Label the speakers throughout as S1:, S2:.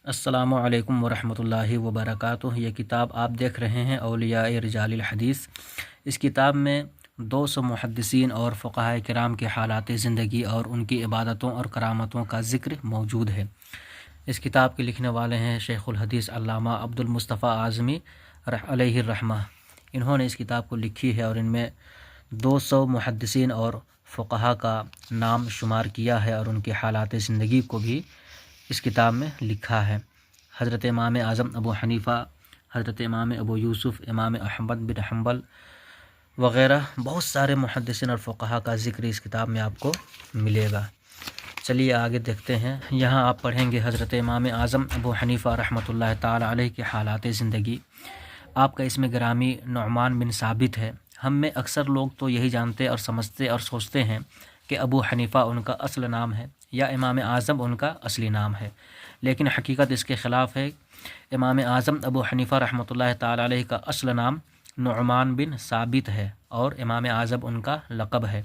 S1: السلام علیکم ورحمۃ اللہ وبرکاتہ۔ یہ کتاب آپ دیکھ رہے ہیں اولیاء رجال الحدیث۔ اس کتاب میں 200 محدثین اور فقہاء کرام کے حالات زندگی اور ان کی عبادتوں اور کرامتوں کا ذکر موجود ہے۔ اس کتاب کے لکھنے والے ہیں شیخ الحدیث علامہ عبد المصطفیٰ اعظمی علیہ الرحمہ۔ انہوں نے اس کتاب کو لکھی ہے اور ان میں 200 محدثین اور فقہاء کا نام شمار کیا ہے اور ان کے حالات زندگی کو بھی اس کتاب میں لکھا ہے۔ حضرت امام اعظم ابو حنیفہ، حضرت امام ابو یوسف، امام احمد بن حنبل وغیرہ بہت سارے محدثین اور فقہاء کا ذکر اس کتاب میں آپ کو ملے گا۔ چلیے آگے دیکھتے ہیں۔ یہاں آپ پڑھیں گے حضرت امام اعظم ابو حنیفہ رحمۃ اللہ تعالی علیہ کے حالات زندگی۔ آپ کا اسم گرامی نعمان بن ثابت ہے۔ ہم میں اکثر لوگ تو یہی جانتے اور سمجھتے اور سوچتے ہیں کہ ابو حنیفہ ان کا اصل نام ہے یا امام اعظم ان کا اصلی نام ہے، لیکن حقیقت اس کے خلاف ہے۔ امام اعظم ابو حنیفہ رحمۃ اللہ تعالی علیہ کا اصل نام نعمان بن ثابت ہے اور امام اعظم ان کا لقب ہے۔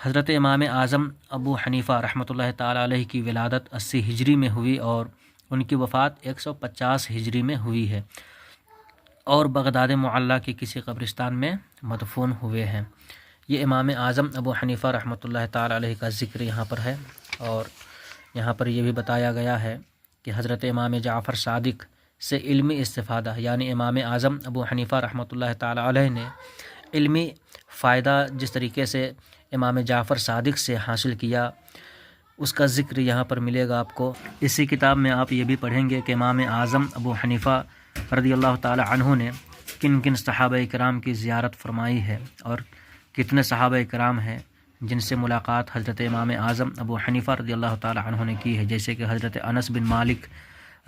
S1: حضرت امام اعظم ابو حنیفہ رحمۃ اللہ تعالی علیہ کی ولادت 80 ہجری میں ہوئی اور ان کی وفات 150 ہجری میں ہوئی ہے اور بغداد معلیٰ کے کسی قبرستان میں مدفون ہوئے ہیں۔ یہ امام اعظم ابو حنیفہ رحمۃ اللہ تعالی علیہ کا ذکر یہاں پر ہے، اور یہاں پر یہ بھی بتایا گیا ہے کہ حضرت امام جعفر صادق سے علمی استفادہ، یعنی امام اعظم ابو حنیفہ رحمۃ اللہ تعالی علیہ نے علمی فائدہ جس طریقے سے امام جعفر صادق سے حاصل کیا، اس کا ذکر یہاں پر ملے گا آپ کو۔ اسی کتاب میں آپ یہ بھی پڑھیں گے کہ امام اعظم ابو حنیفہ رضی اللہ تعالی عنہ نے کن کن صحابہ کرام کی زیارت فرمائی ہے اور کتنے صحابہ کرام ہیں جن سے ملاقات حضرت امام اعظم ابو حنیفہ رضی اللہ تعالی عنہ نے کی ہے، جیسے کہ حضرت انس بن مالک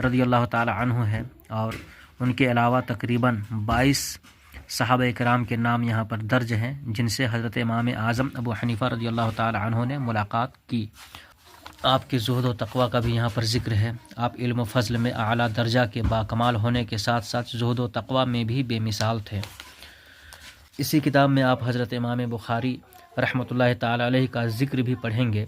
S1: رضی اللہ تعالی عنہ ہے، اور ان کے علاوہ تقریباً 22 صحابہ کرام کے نام یہاں پر درج ہیں جن سے حضرت امام اعظم ابو حنیفہ رضی اللہ تعالی عنہ نے ملاقات کی۔ آپ کے زہد و تقوی کا بھی یہاں پر ذکر ہے۔ آپ علم و فضل میں اعلیٰ درجہ کے باکمال ہونے کے ساتھ ساتھ زہد و تقوی میں بھی بے مثال تھے۔ اسی کتاب میں آپ حضرت امام بخاری رحمۃ اللہ تعالی علیہ کا ذکر بھی پڑھیں گے۔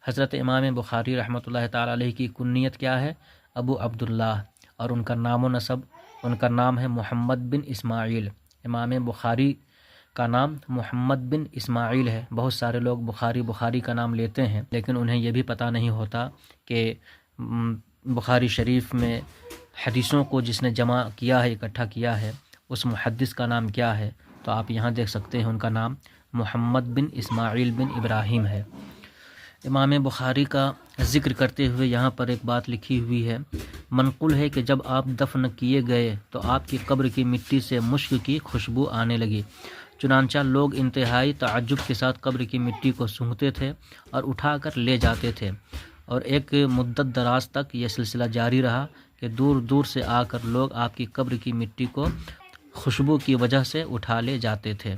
S1: حضرت امام بخاری رحمۃ اللہ تعالی علیہ کی کنیت کیا ہے؟ ابو عبداللہ، اور ان کا نام و نسب، ان کا نام ہے محمد بن اسماعیل۔ امام بخاری کا نام محمد بن اسماعیل ہے۔ بہت سارے لوگ بخاری کا نام لیتے ہیں، لیکن انہیں یہ بھی پتہ نہیں ہوتا کہ بخاری شریف میں حدیثوں کو جس نے جمع کیا ہے، اکٹھا کیا ہے، اس محدث کا نام کیا ہے۔ تو آپ یہاں دیکھ سکتے ہیں ان کا نام محمد بن اسماعیل بن ابراہیم ہے۔ امام بخاری کا ذکر کرتے ہوئے یہاں پر ایک بات لکھی ہوئی ہے، منقول ہے کہ جب آپ دفن کیے گئے تو آپ کی قبر کی مٹی سے مشک کی خوشبو آنے لگی، چنانچہ لوگ انتہائی تعجب کے ساتھ قبر کی مٹی کو سونگھتے تھے اور اٹھا کر لے جاتے تھے، اور ایک مدت دراز تک یہ سلسلہ جاری رہا کہ دور دور سے آ کر لوگ آپ کی قبر کی مٹی کو خوشبو کی وجہ سے اٹھا لے جاتے تھے۔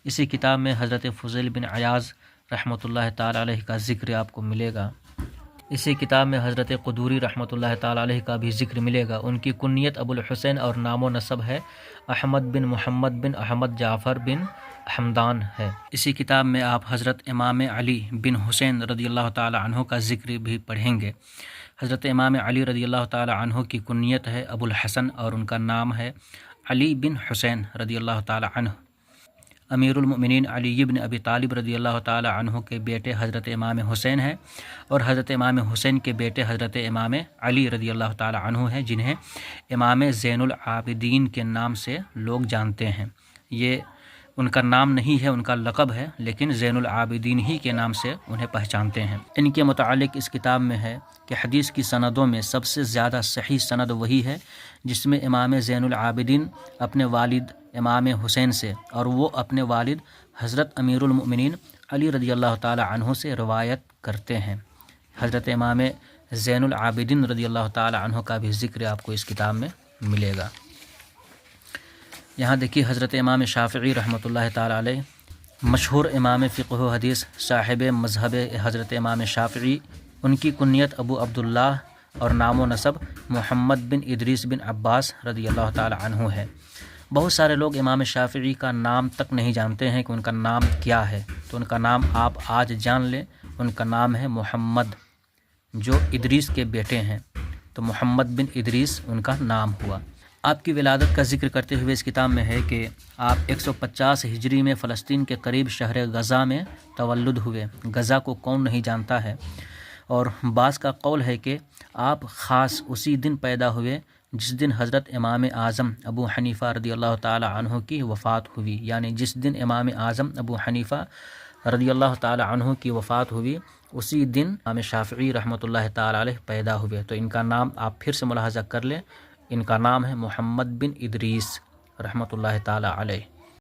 S1: اسی کتاب میں حضرت فضیل بن عیاض رحمۃ اللہ تعالی علیہ کا ذکر آپ کو ملے گا۔ اسی کتاب میں حضرت قدوری رحمۃ اللہ تعالی علیہ کا بھی ذکر ملے گا۔ ان کی کنیت ابو الحسین اور نام و نسب ہے احمد بن محمد بن احمد جعفر بن حمدان ہے۔ اسی کتاب میں آپ حضرت امام علی بن حسین رضی اللہ تعالی عنہ کا ذکر بھی پڑھیں گے۔ حضرت امام علی رضی اللہ تعالی عنہ کی کنیت ہے ابو الحسن اور ان کا نام ہے علی بن حسین رضی اللہ تعالی عنہ۔ امیر المؤمنین علی بن ابی طالب رضی اللہ تعالی عنہ کے بیٹے حضرت امام حسین ہیں، اور حضرت امام حسین کے بیٹے حضرت امام علی رضی اللہ تعالی عنہ ہیں، جنہیں امام زین العابدین کے نام سے لوگ جانتے ہیں۔ یہ ان کا نام نہیں ہے، ان کا لقب ہے، لیکن زین العابدین ہی کے نام سے انہیں پہچانتے ہیں۔ ان کے متعلق اس کتاب میں ہے کہ حدیث کی سندوں میں سب سے زیادہ صحیح سند وہی ہے جس میں امام زین العابدین اپنے والد امام حسین سے اور وہ اپنے والد حضرت امیر المؤمنین علی رضی اللہ تعالی عنہ سے روایت کرتے ہیں۔ حضرت امام زین العابدین رضی اللہ تعالی عنہ کا بھی ذکر آپ کو اس کتاب میں ملے گا۔ یہاں دیکھیے حضرت امام شافعی رحمۃ اللہ تعالی علیہ، مشہور امام فقہ و حدیث، صاحب مذہب حضرت امام شافعی، ان کی کنیت ابو عبداللہ اور نام و نسب محمد بن ادریس بن عباس رضی اللہ تعالی عنہ ہے۔ بہت سارے لوگ امام شافعی کا نام تک نہیں جانتے ہیں کہ ان کا نام کیا ہے، تو ان کا نام آپ آج جان لیں۔ ان کا نام ہے محمد جو ادریس کے بیٹے ہیں، تو محمد بن ادریس ان کا نام ہوا۔ آپ کی ولادت کا ذکر کرتے ہوئے اس کتاب میں ہے کہ آپ 150 ہجری میں فلسطین کے قریب شہر غزہ میں تولد ہوئے۔ غزہ کو کون نہیں جانتا ہے، اور بعض کا قول ہے کہ آپ خاص اسی دن پیدا ہوئے جس دن حضرت امام اعظم ابو حنیفہ رضی اللہ تعالی عنہ کی وفات ہوئی، یعنی جس دن امام اعظم ابو حنیفہ رضی اللہ تعالی عنہ کی وفات ہوئی اسی دن امام شافعی رحمۃ اللہ تعالی علیہ پیدا ہوئے۔ تو ان کا نام آپ پھر سے ملاحظہ کر لیں، ان کا نام ہے محمد بن ادریس رحمۃ اللہ تعالی علیہ۔